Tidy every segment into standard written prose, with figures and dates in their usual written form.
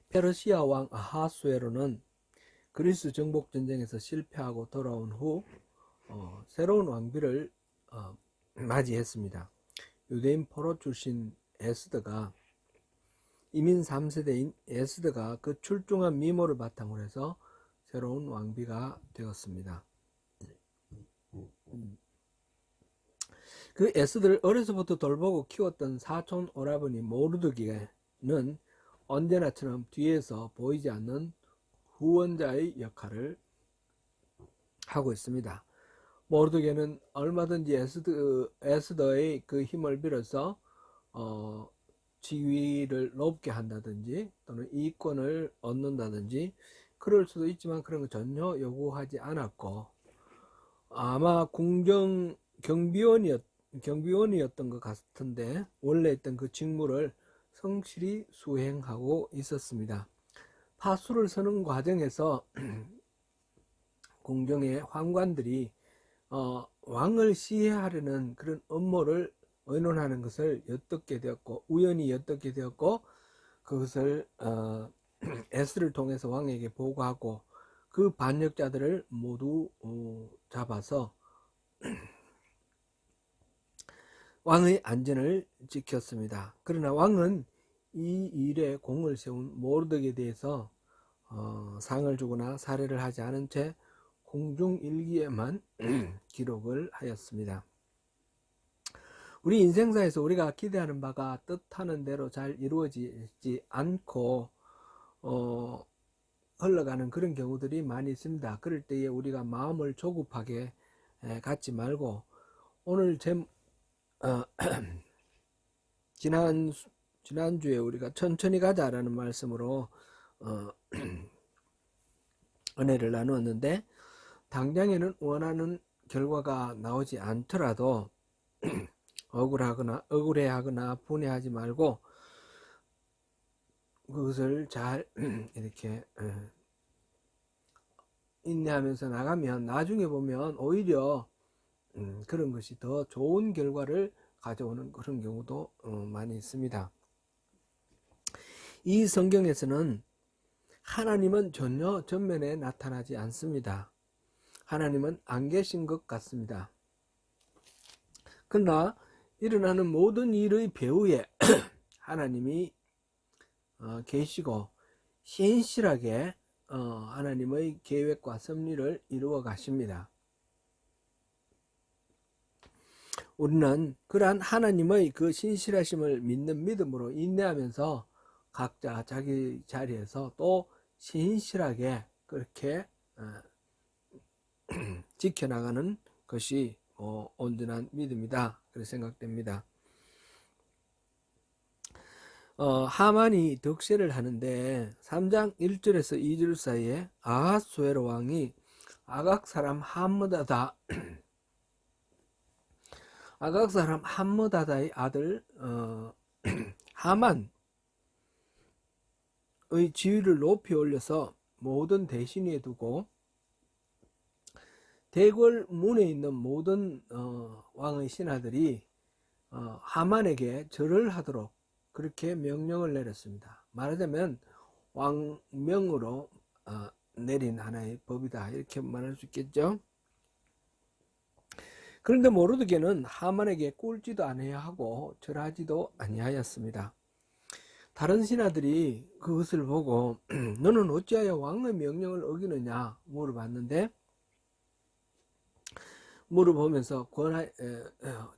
페르시아 왕 아하수에로는 그리스 정복 전쟁에서 실패하고 돌아온 후 새로운 왕비를 맞이했습니다. 유대인 포로 출신 에스더가 이민 3세대인 에스더가 그 출중한 미모를 바탕으로 해서 새로운 왕비가 되었습니다. 그 에스더를 어려서부터 돌보고 키웠던 사촌 오라버니 모르드기는 언제나처럼 뒤에서 보이지 않는 후원자의 역할을 하고 있습니다. 모르드게는 얼마든지 에스더의 그 힘을 빌어서 지위를 높게 한다든지 또는 이권을 얻는다든지 그럴 수도 있지만 그런 거 전혀 요구하지 않았고, 아마 궁정 경비원이었던 것 같은데 원래 있던 그 직무를 성실히 수행하고 있었습니다. 파수를 서는 과정에서 궁정의 환관들이 왕을 시해하려는 그런 음모를 의논하는 것을 엿듣게 되었고, 우연히 엿듣게 되었고, 그것을 에스를 통해서 왕에게 보고하고 그 반역자들을 모두 잡아서 왕의 안전을 지켰습니다. 그러나 왕은 이 일에 공을 세운 모르드게에 대해서 상을 주거나 사례를 하지 않은 채 공중일기에만 기록을 하였습니다. 우리 인생사에서 우리가 기대하는 바가 뜻하는 대로 잘 이루어지지 않고 흘러가는 그런 경우들이 많이 있습니다. 그럴 때에 우리가 마음을 조급하게 갖지 말고, 오늘 지난주에 우리가 천천히 가자라는 말씀으로 은혜를 나누었는데, 당장에는 원하는 결과가 나오지 않더라도 억울해하거나 분해하지 말고 그것을 잘 이렇게 인내하면서 나가면 나중에 보면 오히려 그런 것이 더 좋은 결과를 가져오는 그런 경우도 많이 있습니다. 이 성경에서는 하나님은 전혀 전면에 나타나지 않습니다. 하나님은 안 계신 것 같습니다. 그러나 일어나는 모든 일의 배후에 하나님이 계시고 신실하게 하나님의 계획과 섭리를 이루어 가십니다. 우리는 그러한 하나님의 그 신실하심을 믿는 믿음으로 인내하면서 각자 자기 자리에서 또 신실하게 그렇게 지켜나가는 것이 온전한 믿음이다, 그렇게 생각됩니다. 하만이 득세를 하는데 3장 1절에서 2절 사이에 아하수에로 왕이 아각 사람 함므다다의 아들 하만의 지위를 높이 올려서 모든 대신 위에 두고 대궐 문에 있는 모든 왕의 신하들이 하만에게 절을 하도록 그렇게 명령을 내렸습니다. 말하자면 왕명으로 내린 하나의 법이다, 이렇게 말할 수 있겠죠. 그런데 모르드게는 하만에게 꿀지도 아니하고 절하지도 아니하였습니다. 다른 신하들이 그것을 보고 너는 어찌하여 왕의 명령을 어기느냐 물어보면서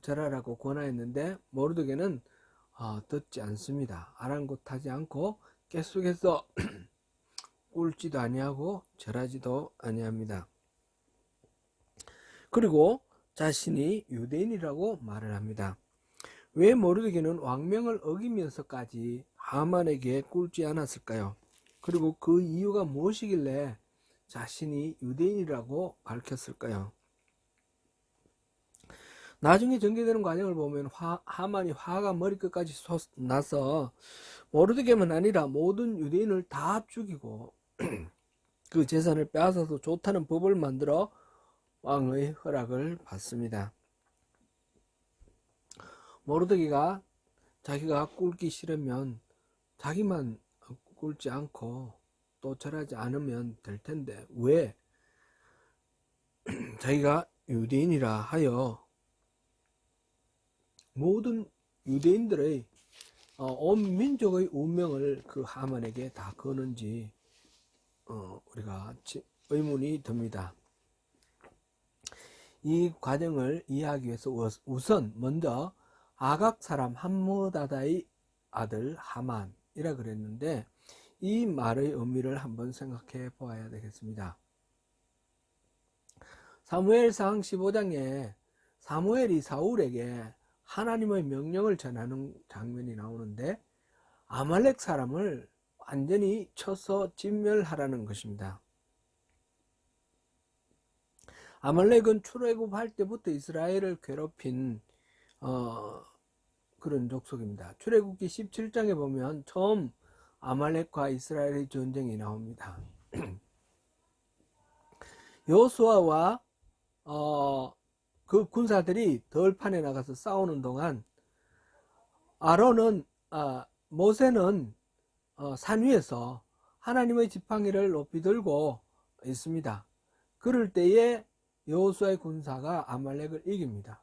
절하라고 권하였는데 모르드게는 듣지 않습니다. 아랑곳하지 않고 계속해서 꿀지도 아니하고 절하지도 아니합니다. 그리고 자신이 유대인이라고 말을 합니다. 왜 모르드게는 왕명을 어기면서까지 하만에게 꿀지 않았을까요? 그리고 그 이유가 무엇이길래 자신이 유대인이라고 밝혔을까요? 나중에 전개되는 과정을 보면 하만이 화가 머리끝까지 나서 모르드게만 아니라 모든 유대인을 다 죽이고 그 재산을 빼앗아서 좋다는 법을 만들어 왕의 허락을 받습니다. 모르드게가 자기가 꿀기 싫으면 자기만 꿇지 않고 또 절하지 않으면 될 텐데 왜 자기가 유대인이라 하여 모든 유대인들의 온 민족의 운명을 그 하만에게 다 거는지 우리가 의문이 듭니다. 이 과정을 이해하기 위해서 우선 먼저 아각 사람 함므다다의 아들 하만이라 그랬는데 이 말의 의미를 한번 생각해 보아야 되겠습니다. 사무엘상 15장에 사무엘이 사울에게 하나님의 명령을 전하는 장면이 나오는데 아말렉 사람을 완전히 쳐서 진멸하라는 것입니다. 아말렉은 출애굽할 때부터 이스라엘을 괴롭힌 그런 족속입니다. 출애굽기 17장에 보면 처음 아말렉과 이스라엘의 전쟁이 나옵니다. 여호수아와 그 군사들이 덜판에 나가서 싸우는 동안 모세는 산 위에서 하나님의 지팡이를 높이 들고 있습니다. 그럴 때에 여호수아의 군사가 아말렉을 이깁니다.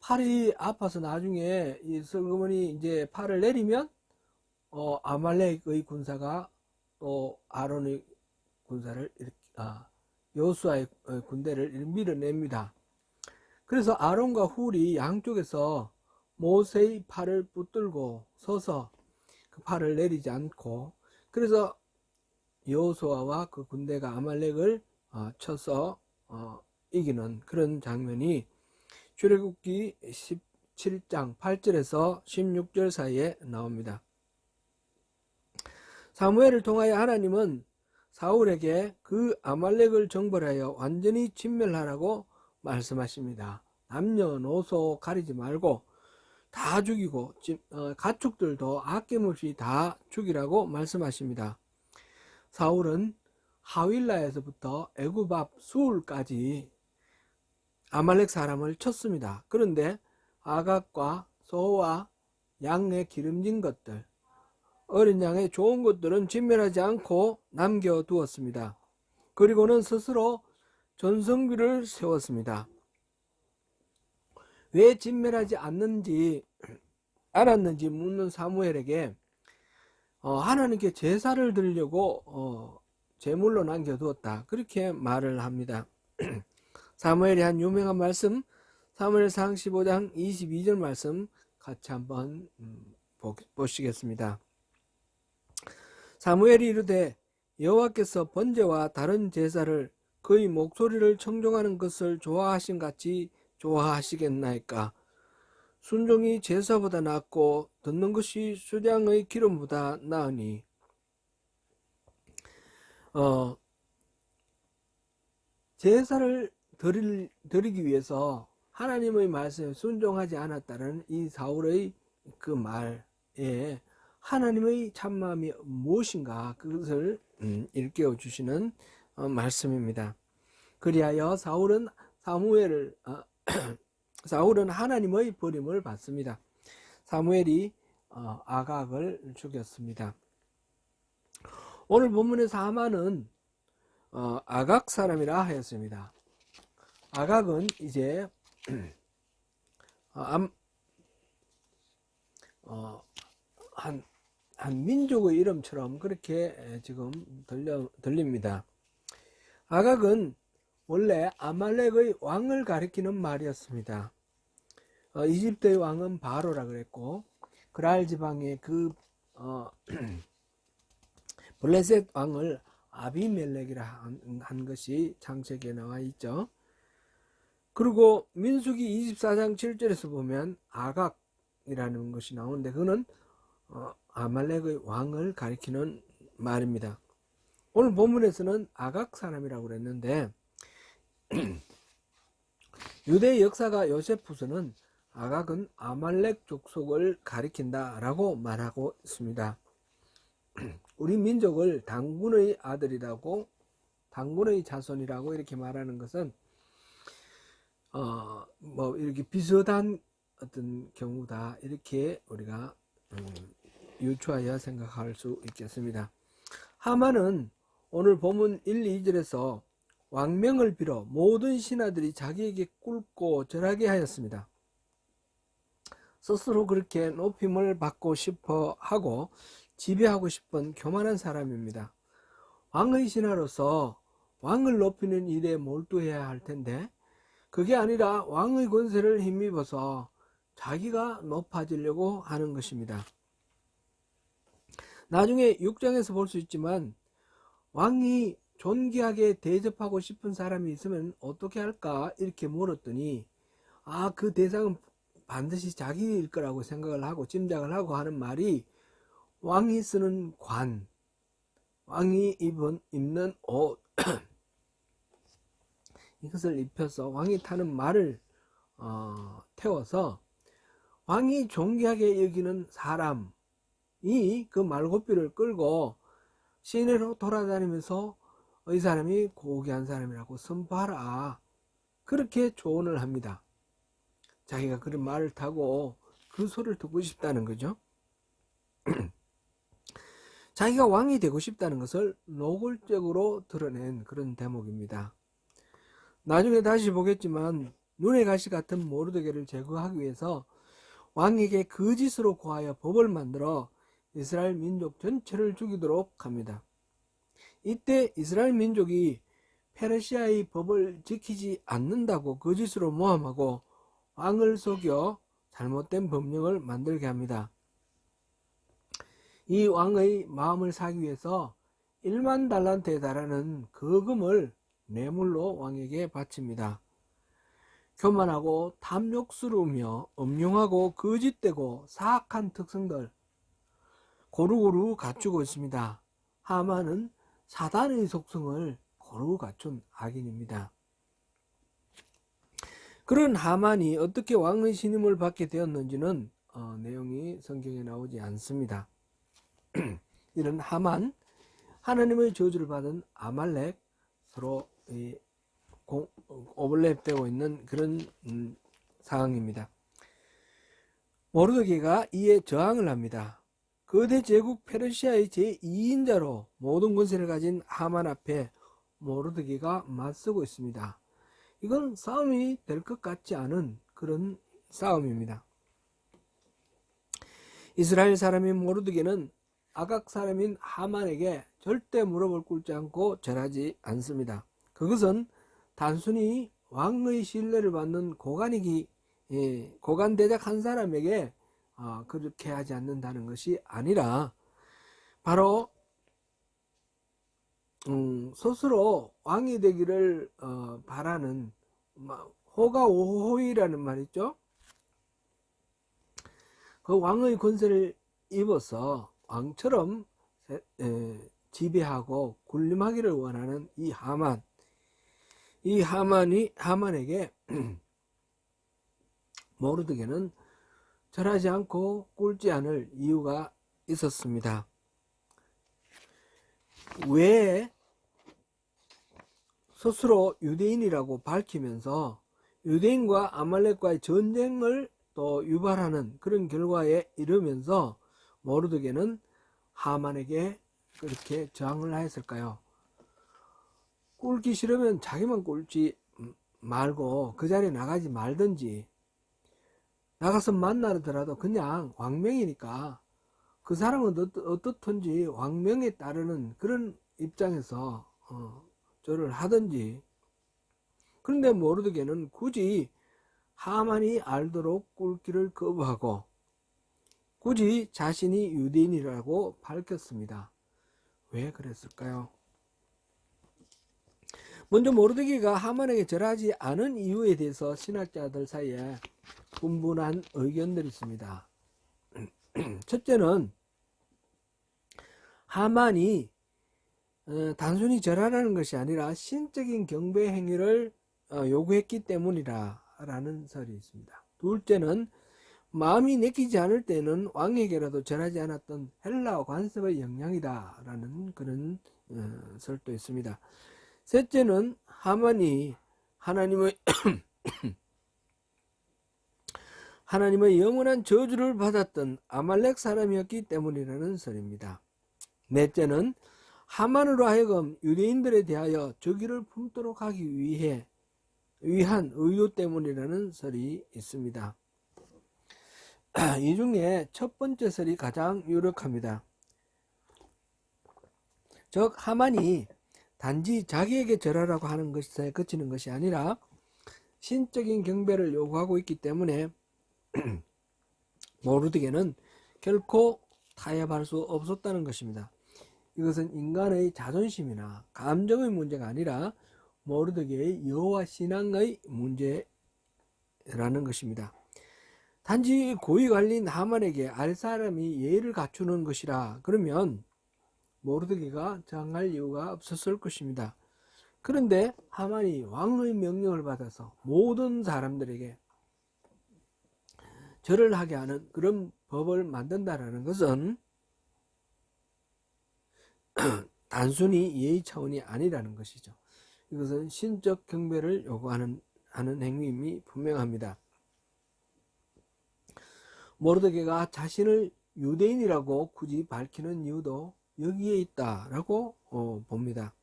팔이 아파서 나중에 이 슬그머니 이제 팔을 내리면 아말렉의 군사가 또 아론의 군사를 여호수아의 군대를 밀어냅니다. 그래서 아론과 훌이 양쪽에서 모세의 팔을 붙들고 서서 그 팔을 내리지 않고 그래서 여호수아와 그 군대가 아말렉을 쳐서 이기는 그런 장면이 출애굽기 17장 8절에서 16절 사이에 나옵니다. 사무엘을 통하여 하나님은 사울에게 그 아말렉을 정벌하여 완전히 진멸하라고 말씀하십니다. 남녀노소 가리지 말고 다 죽이고 가축들도 아낌없이 다 죽이라고 말씀하십니다. 사울은 하윌라에서부터 애굽 앞 수울까지 아말렉 사람을 쳤습니다. 그런데 아각과 소와 양의 기름진 것들, 어린 양의 좋은 것들은 진멸하지 않고 남겨두었습니다. 그리고는 스스로 전성기를 세웠습니다. 왜 진멸하지 않았는지 묻는 사무엘에게 하나님께 제사를 드리려고 제물로 남겨두었다. 그렇게 말을 합니다. 사무엘이 한 유명한 말씀 사무엘상 15장 22절 말씀 같이 한번 보시겠습니다. 사무엘이 이르되 여호와께서 번제와 다른 제사를 그의 목소리를 청종하는 것을 좋아하신 같이 좋아하시겠나이까. 순종이 제사보다 낫고 듣는 것이 수량의 기름보다 나으니. 제사를 드리기 위해서 하나님의 말씀에 순종하지 않았다는 이 사울의 그 말에 하나님의 참마음이 무엇인가 그것을 일깨워 주시는 말씀입니다. 그리하여 사울은 하나님의 버림을 받습니다. 사무엘이 아각을 죽였습니다. 오늘 본문에서 하만은 아각 사람이라 하였습니다. 아각은 이제 한 민족의 이름처럼 그렇게 지금 들립니다. 아각은 원래 아말렉의 왕을 가리키는 말이었습니다. 이집트의 왕은 바로라 그랬고 그랄 지방의 그 블레셋 왕을 아비멜렉이라 한 것이 창세기에 나와 있죠. 그리고 민수기 24장 7절에서 보면 아각이라는 것이 나오는데 그거는 아말렉의 왕을 가리키는 말입니다. 오늘 본문에서는 아각 사람이라고 그랬는데 유대 역사가 요세푸스는 아각은 아말렉 족속을 가리킨다라고 말하고 있습니다. 우리 민족을 당군의 아들이라고 당군의 자손이라고 이렇게 말하는 것은 뭐 이렇게 비슷한 어떤 경우다 이렇게 우리가 유추하여 생각할 수 있겠습니다. 하만은 오늘 본문 1, 2절에서 왕명을 빌어 모든 신하들이 자기에게 꿇고 절하게 하였습니다. 스스로 그렇게 높임을 받고 싶어 하고 지배하고 싶은 교만한 사람입니다. 왕의 신하로서 왕을 높이는 일에 몰두해야 할 텐데 그게 아니라 왕의 권세를 힘입어서 자기가 높아지려고 하는 것입니다. 나중에 6장에서 볼 수 있지만 왕이 존귀하게 대접하고 싶은 사람이 있으면 어떻게 할까 이렇게 물었더니 그 대상은 반드시 자기일 거라고 생각을 하고 짐작을 하고 하는 말이 왕이 쓰는 관, 왕이 입는 옷 이것을 입혀서 왕이 타는 말을 태워서 왕이 존귀하게 여기는 사람이 그 말고삐를 끌고 시내로 돌아다니면서 이 사람이 고귀한 사람이라고 선포하라 그렇게 조언을 합니다. 자기가 그런 말을 타고 그 소리를 듣고 싶다는 거죠. 자기가 왕이 되고 싶다는 것을 노골적으로 드러낸 그런 대목입니다. 나중에 다시 보겠지만 눈의 가시 같은 모르드게를 제거하기 위해서 왕에게 거짓으로 고하여 법을 만들어 이스라엘 민족 전체를 죽이도록 합니다. 이때 이스라엘 민족이 페르시아의 법을 지키지 않는다고 거짓으로 모함하고 왕을 속여 잘못된 법령을 만들게 합니다. 이 왕의 마음을 사기 위해서 1만 달란트에 달하는 거금을 뇌물로 왕에게 바칩니다. 교만하고 탐욕스러우며 음흉하고 거짓되고 사악한 특성들 고루고루 갖추고 있습니다. 하만은 사단의 속성을 고루 갖춘 악인입니다. 그런 하만이 어떻게 왕의 신임을 받게 되었는지는 내용이 성경에 나오지 않습니다. 이런 하만, 하나님의 저주를 받은 아말렉, 서로 오버랩되고 있는 그런 상황입니다. 모르드게가 이에 저항을 합니다. 거대 제국 페르시아의 제2인자로 모든 권세를 가진 하만 앞에 모르드게가 맞서고 있습니다. 이건 싸움이 될 것 같지 않은 그런 싸움입니다. 이스라엘 사람인 모르드게는 아각 사람인 하만에게 절대 무릎을 꿇지 않고 절하지 않습니다. 그것은 단순히 왕의 신뢰를 받는 고관대작 한 사람에게 그렇게 하지 않는다는 것이 아니라 바로 스스로 왕이 되기를 바라는 호가오호이라는 말 있죠. 그 왕의 권세를 입어서 왕처럼 지배하고 군림하기를 원하는 이 하만에게 모르드게는 절하지 않고 꿇지 않을 이유가 있었습니다. 왜 스스로 유대인이라고 밝히면서 유대인과 아말렉과의 전쟁을 또 유발하는 그런 결과에 이르면서 모르드게는 하만에게 그렇게 저항을 하였을까요? 꿇기 싫으면 자기만 꿇지 말고 그 자리에 나가지 말든지, 나가서 만나더라도 그냥 왕명이니까 그 사람은 어떻든지 왕명에 따르는 그런 입장에서 절을 하든지. 그런데 모르드게는 굳이 하만이 알도록 꿇기를 거부하고 굳이 자신이 유대인이라고 밝혔습니다. 왜 그랬을까요? 먼저 모르드게가 하만에게 절하지 않은 이유에 대해서 신학자들 사이에 분분한 의견들이 있습니다. 첫째는 하만이 단순히 절하라는 것이 아니라 신적인 경배 행위를 요구했기 때문이라는 설이 있습니다. 둘째는 마음이 내키지 않을 때는 왕에게라도 절하지 않았던 헬라 관습의 영향이다라는 그런 설도 있습니다. 셋째는 하만이 하나님의 영원한 저주를 받았던 아말렉 사람이었기 때문이라는 설입니다. 넷째는 하만으로 하여금 유대인들에 대하여 적의를 품도록 하기 위한 의도 때문이라는 설이 있습니다. 이 중에 첫 번째 설이 가장 유력합니다. 즉 하만이 단지 자기에게 절하라고 하는 것에 그치는 것이 아니라 신적인 경배를 요구하고 있기 때문에 모르드게는 결코 타협할 수 없었다는 것입니다. 이것은 인간의 자존심이나 감정의 문제가 아니라 모르드게의 여호와 신앙의 문제라는 것입니다. 단지 고위 관리인 하만에게 알 사람이 예의를 갖추는 것이라 그러면 모르드게가 저항할 이유가 없었을 것입니다. 그런데 하만이 왕의 명령을 받아서 모든 사람들에게 절을 하게 하는 그런 법을 만든다는 것은 단순히 예의 차원이 아니라는 것이죠. 이것은 신적 경배를 요구하는 행위임이 분명합니다. 모르드게가 자신을 유대인이라고 굳이 밝히는 이유도 여기에 있다라고 봅니다.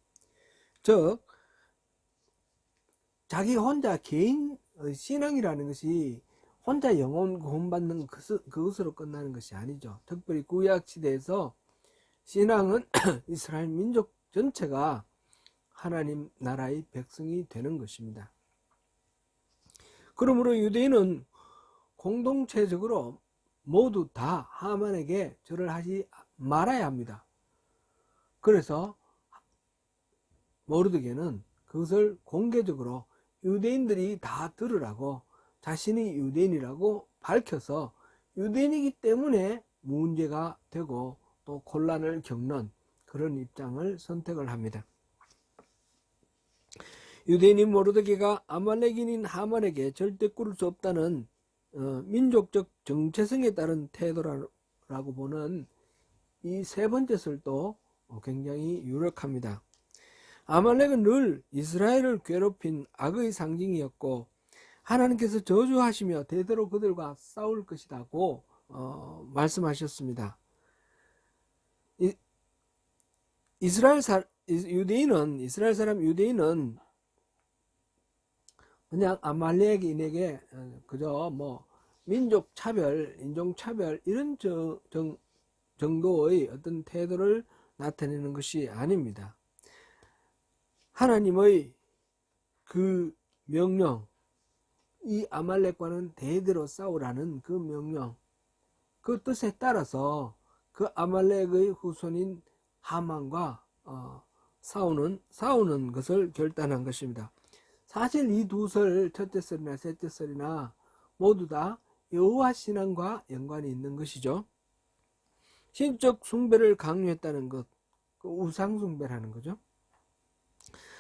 즉 자기 혼자 개인 신앙이라는 것이 혼자 영혼 구원받는 그것으로 끝나는 것이 아니죠. 특별히 구약 시대에서 신앙은 이스라엘 민족 전체가 하나님 나라의 백성이 되는 것입니다. 그러므로 유대인은 공동체적으로 모두 다 하만에게 절을 하지 말아야 합니다. 그래서 모르드게는 그것을 공개적으로 유대인들이 다 들으라고 자신이 유대인이라고 밝혀서 유대인이기 때문에 문제가 되고 또 곤란을 겪는 그런 입장을 선택을 합니다. 유대인인 모르드게가 아말렉인인 하만에게 절대 꿇을 수 없다는 민족적 정체성에 따른 태도라고 보는 이 세 번째 설도 굉장히 유력합니다. 아말렉은 늘 이스라엘을 괴롭힌 악의 상징이었고 하나님께서 저주하시며 대대로 그들과 싸울 것이라고 말씀하셨습니다. 이스라엘 사람 유대인은 그냥 아말렉인에게 그저 민족 차별, 인종 차별 이런 정도의 어떤 태도를 나타내는 것이 아닙니다. 하나님의 그 명령, 이 아말렉과는 대대로 싸우라는 그 명령, 그 뜻에 따라서 그 아말렉의 후손인 하만과 싸우는 것을 결단한 것입니다. 사실 이 두 설, 첫째 설이나 셋째 설이나 모두 다 여호와 신앙과 연관이 있는 것이죠. 신적 숭배를 강요했다는 것, 그 우상 숭배라는 거죠.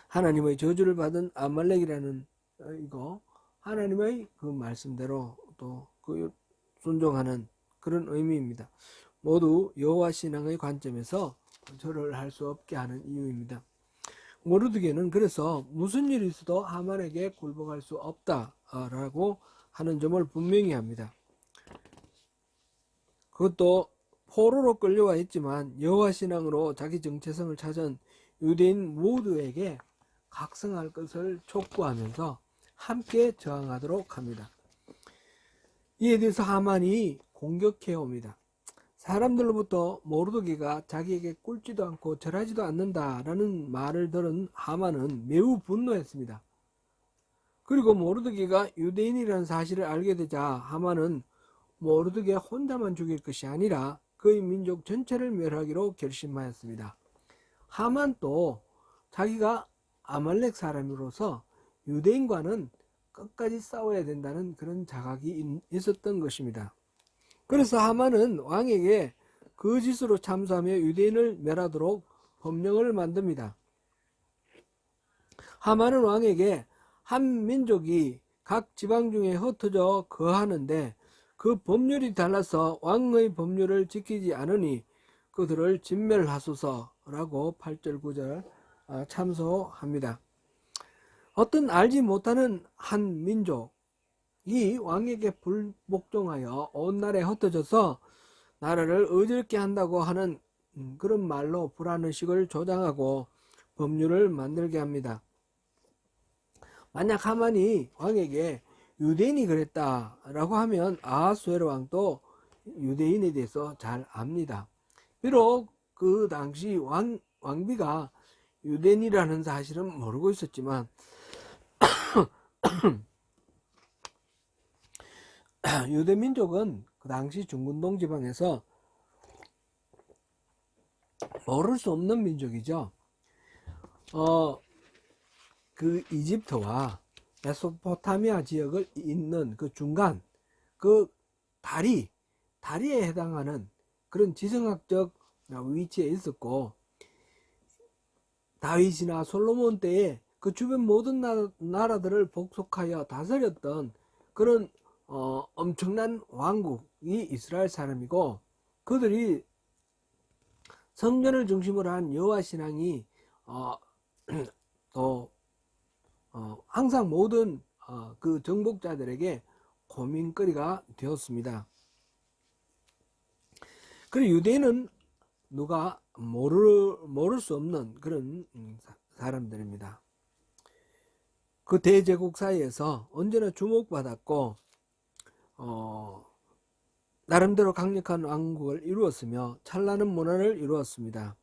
하나님의 저주를 받은 아말렉이라는 이거 하나님의 그 말씀대로 또 그 순종하는 그런 의미입니다. 모두 여호와 신앙의 관점에서 절을 할 수 없게 하는 이유입니다. 모르드게는 그래서 무슨 일이 있어도 하만에게 굴복할 수 없다라고 하는 점을 분명히 합니다. 그것도 포로로 끌려와 있지만 여호와 신앙으로 자기 정체성을 찾은 유대인 모두에게 각성할 것을 촉구하면서 함께 저항하도록 합니다. 이에 대해서 하만이 공격해 옵니다. 사람들로부터 모르드게가 자기에게 꿇지도 않고 절하지도 않는다라는 말을 들은 하만은 매우 분노했습니다. 그리고 모르드게가 유대인이라는 사실을 알게 되자 하만은 모르드게 혼자만 죽일 것이 아니라 그의 민족 전체를 멸하기로 결심하였습니다. 하만도 자기가 아말렉 사람으로서 유대인과는 끝까지 싸워야 된다는 그런 자각이 있었던 것입니다. 그래서 하만은 왕에게 거짓으로 참수하며 유대인을 멸하도록 법령을 만듭니다. 하만은 왕에게 한 민족이 각 지방 중에 흩어져 거하는데 그 법률이 달라서 왕의 법률을 지키지 않으니 그들을 진멸하소서라고 8절 9절 참소합니다. 어떤 알지 못하는 한 민족, 이 왕에게 불복종하여 온 나라에 흩어져서 나라를 어지럽게 한다고 하는 그런 말로 불안의식을 조장하고 법률을 만들게 합니다. 만약 하만이 왕에게 유대인이 그랬다라고 하면 아하수에로 왕도 유대인에 대해서 잘 압니다. 비록 그 당시 왕비가 유대인이라는 사실은 모르고 있었지만 유대민족은 그 당시 중근동 지방에서 모를 수 없는 민족이죠. 그 이집트와 메소포타미아 지역을 잇는 그 중간, 그 다리에 해당하는 그런 지성학적 위치에 있었고, 다윗이나 솔로몬 때에 그 주변 모든 나라들을 복속하여 다스렸던 그런 엄청난 왕국이 이스라엘 사람이고, 그들이 성전을 중심으로 한 여호와 신앙이 또 항상 모든 그 정복자들에게 고민거리가 되었습니다. 그리고 유대인은 누가 모를 수 없는 그런 사람들입니다. 그 대제국 사이에서 언제나 주목받았고 나름대로 강력한 왕국을 이루었으며 찬란한 문화를 이루었습니다.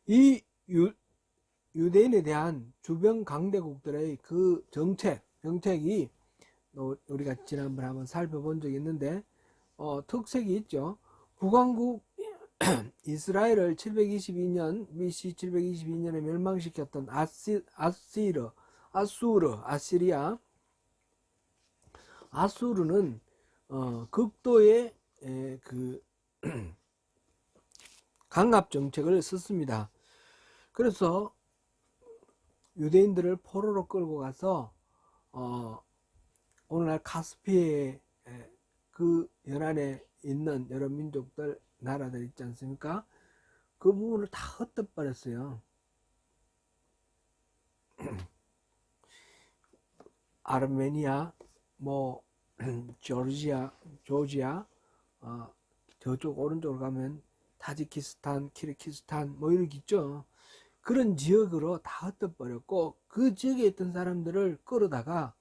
이 유대인에 대한 주변 강대국들의 그 정책이 우리가 지난번에 한번 살펴본 적이 있는데 특색이 있죠. 북왕국 이스라엘을 722년 BC 722년에 멸망시켰던 아수르는 극도의 그 강압 정책을 썼습니다. 그래서 유대인들을 포로로 끌고 가서 오늘날 카스피해 그 연안에 있는 여러 민족들 나라들 있지 않습니까? 그 부분을 다 흩어버렸어요. 아르메니아, 조지아, 저쪽 오른쪽으로 가면 타지키스탄, 키르기스탄 이렇게 있죠. 그런 지역으로 다 흩어버렸고 그 지역에 있던 사람들을 끌어다가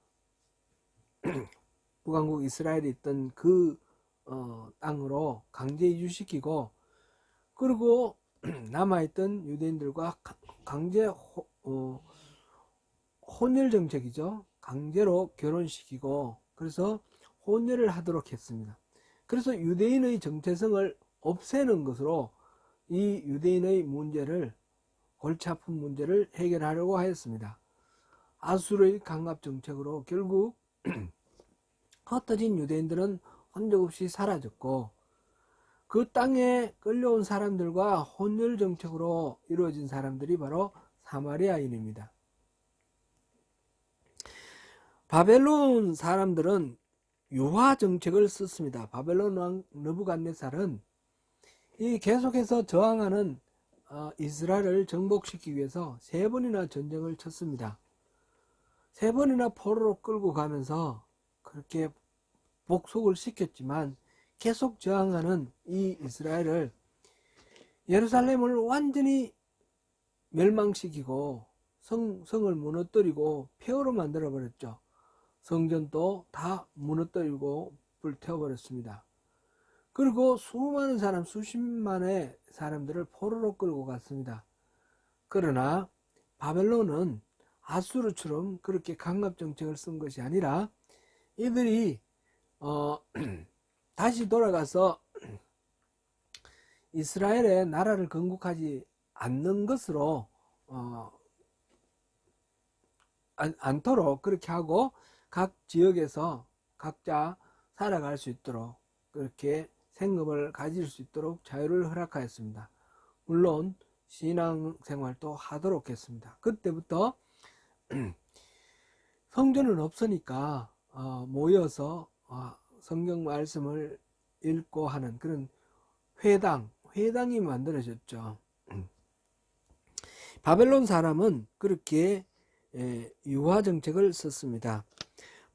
북왕국 이스라엘에 있던 그 땅으로 강제 이주시키고, 그리고 남아있던 유대인들과 강제 혼혈 정책이죠. 강제로 결혼시키고 그래서 혼혈을 하도록 했습니다. 그래서 유대인의 정체성을 없애는 것으로 이 유대인의 문제를, 골치 아픈 문제를 해결하려고 하였습니다. 아수르의 강압 정책으로 결국 흩어진 유대인들은 흔적없이 사라졌고 그 땅에 끌려온 사람들과 혼혈 정책으로 이루어진 사람들이 바로 사마리아인입니다. 바벨론 사람들은 유화 정책을 썼습니다. 바벨론 왕 느부갓네살은 이 계속해서 저항하는 이스라엘을 정복시키기 위해서 3번이나 전쟁을 쳤습니다. 3번이나 포로로 끌고 가면서 그렇게 복속을 시켰지만 계속 저항하는 이 이스라엘을, 예루살렘을 완전히 멸망시키고 성을 무너뜨리고 폐허로 만들어 버렸죠. 성전도 다 무너뜨리고 불태워버렸습니다. 그리고 수많은 사람, 수십만의 사람들을 포로로 끌고 갔습니다. 그러나 바벨론은 아수르처럼 그렇게 강압 정책을 쓴 것이 아니라 이들이 다시 돌아가서 이스라엘의 나라를 건국하지 않는 것으로 않도록 그렇게 하고 각 지역에서 각자 살아갈 수 있도록, 그렇게 생업을 가질 수 있도록 자유를 허락하였습니다. 물론 신앙생활도 하도록 했습니다. 그때부터 성전은 없으니까 모여서 성경 말씀을 읽고 하는 그런 회당이 만들어졌죠. 바벨론 사람은 그렇게 유화 정책을 썼습니다.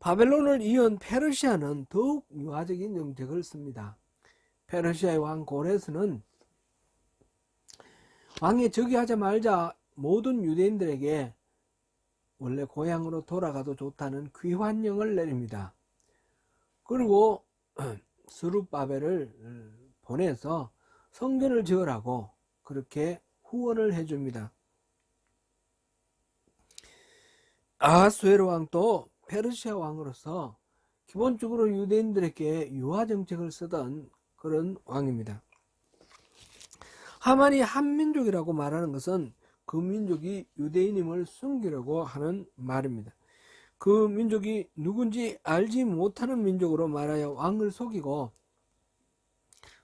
바벨론을 이은 페르시아는 더욱 유화적인 정책을 씁니다. 페르시아의 왕 고레스는 왕에 즉위하자 말자 모든 유대인들에게 원래 고향으로 돌아가도 좋다는 귀환령을 내립니다. 그리고 스룹바벨을 보내서 성전을 지으라고 그렇게 후원을 해줍니다. 아하수에로 왕도 페르시아 왕으로서 기본적으로 유대인들에게 유화 정책을 쓰던 그런 왕입니다. 하만이 한민족이라고 말하는 것은 그 민족이 유대인임을 숨기려고 하는 말입니다. 그 민족이 누군지 알지 못하는 민족으로 말하여 왕을 속이고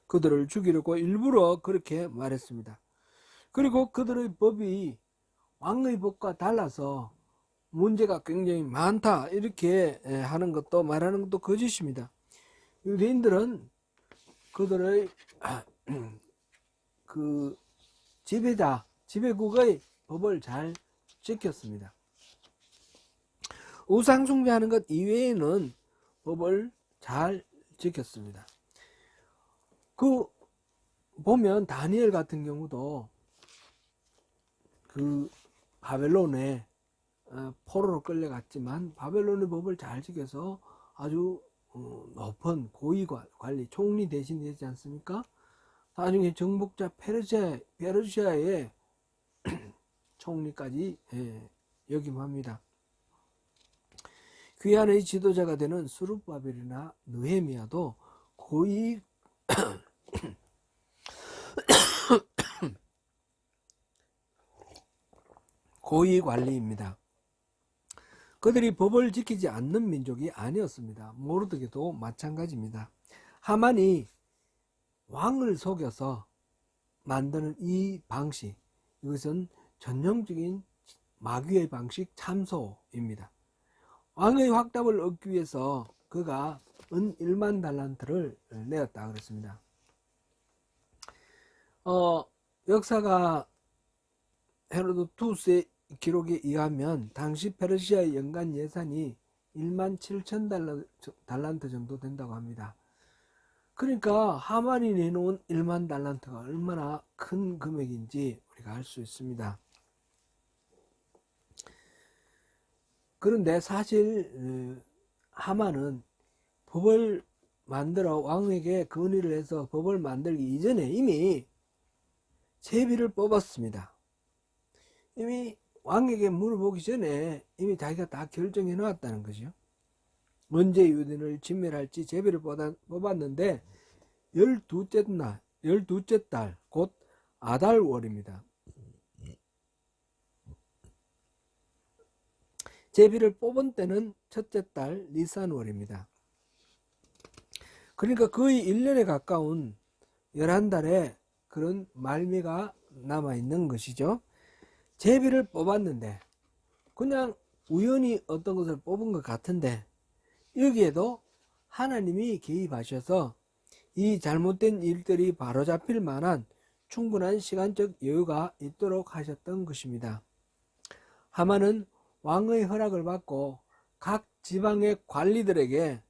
그들을 죽이려고 일부러 그렇게 말했습니다. 그리고 그들의 법이 왕의 법과 달라서 문제가 굉장히 많다 이렇게 하는 것도 말하는 것도 거짓입니다. 유대인들은 그들의 그 지배자, 지배국의 법을 잘 지켰습니다. 우상 숭배하는 것 이외에는 법을 잘 지켰습니다. 그 보면 다니엘 같은 경우도 그 바벨론에 포로로 끌려갔지만 바벨론의 법을 잘 지켜서 아주 높은 고위 관리, 총리 대신 되지 않습니까? 나중에 정복자 페르시아의 총리까지 역임합니다. 귀환의 지도자가 되는 스룹바벨이나 느헤미야도 고위 고위 관리입니다. 그들이 법을 지키지 않는 민족이 아니었습니다. 모르드게도 마찬가지입니다. 하만이 왕을 속여서 만드는 이 방식, 이것은 전형적인 마귀의 방식 참소입니다. 왕의 확답을 얻기 위해서 그가 은 1만 달란트를 내었다 그랬습니다. 역사가 헤로도투스의 기록에 의하면 당시 페르시아의 연간 예산이 1만 7천 달란트 정도 된다고 합니다. 그러니까 하만이 내놓은 1만 달란트가 얼마나 큰 금액인지 우리가 알 수 있습니다. 그런데 사실 하만은 법을 만들어 왕에게 건의를 해서 법을 만들기 이전에 이미 제비를 뽑았습니다. 이미 왕에게 물어보기 전에 이미 자기가 다 결정해 놓았다는 거죠. 언제 유대인을 진멸할지 제비를 뽑았는데 12째 달, 곧 아달월입니다. 제비를 뽑은 때는 첫째 달 니산월입니다. 그러니까 거의 1년에 가까운 11달에 그런 말미가 남아있는 것이죠. 제비를 뽑았는데 그냥 우연히 어떤 것을 뽑은 것 같은데 여기에도 하나님이 개입하셔서 이 잘못된 일들이 바로잡힐 만한 충분한 시간적 여유가 있도록 하셨던 것입니다. 하만은 왕의 허락을 받고 각 지방의 관리들에게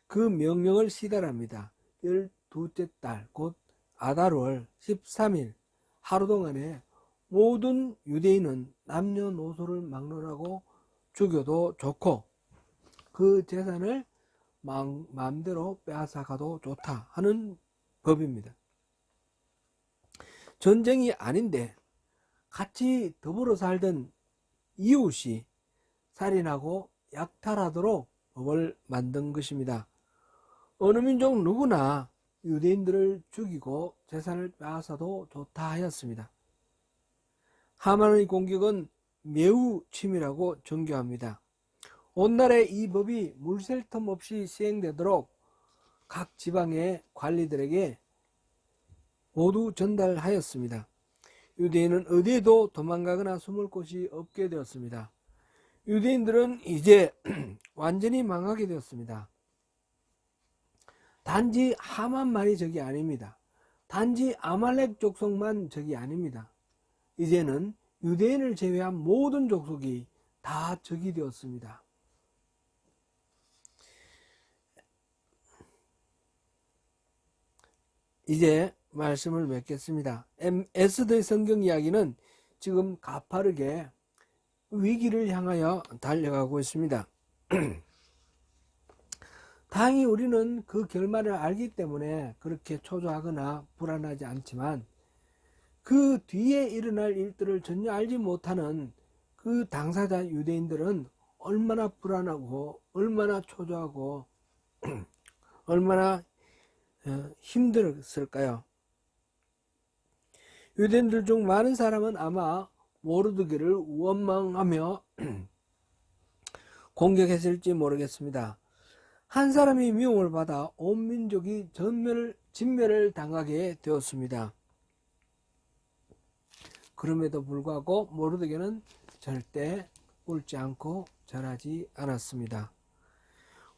그 명령을 시달합니다. 12째 달, 곧 아달월 13일 하루 동안에 모든 유대인은 남녀노소를 막론하고 죽여도 좋고 그 재산을 마음대로 빼앗아가도 좋다 하는 법입니다. 전쟁이 아닌데 같이 더불어 살던 이웃이 살인하고 약탈하도록 법을 만든 것입니다. 어느 민족 누구나 유대인들을 죽이고 재산을 빼앗아도 좋다 하였습니다. 하만의 공격은 매우 치밀하고 정교합니다. 오늘날에 이 법이 물샐 틈 없이 시행되도록 각 지방의 관리들에게 모두 전달하였습니다. 유대인은 어디에도 도망가거나 숨을 곳이 없게 되었습니다. 유대인들은 이제 완전히 망하게 되었습니다. 단지 하만만이 적이 아닙니다. 단지 아말렉 족속만 적이 아닙니다. 이제는 유대인을 제외한 모든 족속이 다 적이 되었습니다. 이제 말씀을 맺겠습니다. 에스더의 성경 이야기는 지금 가파르게 위기를 향하여 달려가고 있습니다. 다행히 우리는 그 결말을 알기 때문에 그렇게 초조하거나 불안하지 않지만 그 뒤에 일어날 일들을 전혀 알지 못하는 그 당사자 유대인들은 얼마나 불안하고 얼마나 초조하고 얼마나 힘들었을까요? 유대인들 중 많은 사람은 아마 모르드게를 원망하며 공격했을지 모르겠습니다. 한 사람이 미움을 받아 온 민족이 진멸을 당하게 되었습니다. 그럼에도 불구하고 모르드게는 절대 울지 않고 절하지 않았습니다.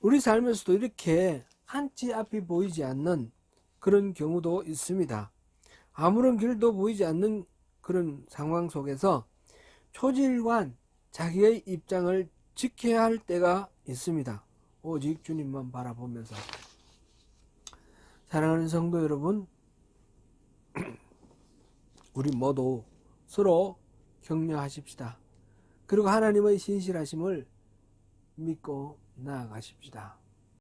우리 삶에서도 이렇게 한치 앞이 보이지 않는 그런 경우도 있습니다. 아무런 길도 보이지 않는 그런 상황 속에서 초지일관 자기의 입장을 지켜야 할 때가 있습니다. 오직 주님만 바라보면서. 사랑하는 성도 여러분, 우리 모두 서로 격려하십시다. 그리고 하나님의 신실하심을 믿고 나아가십시다.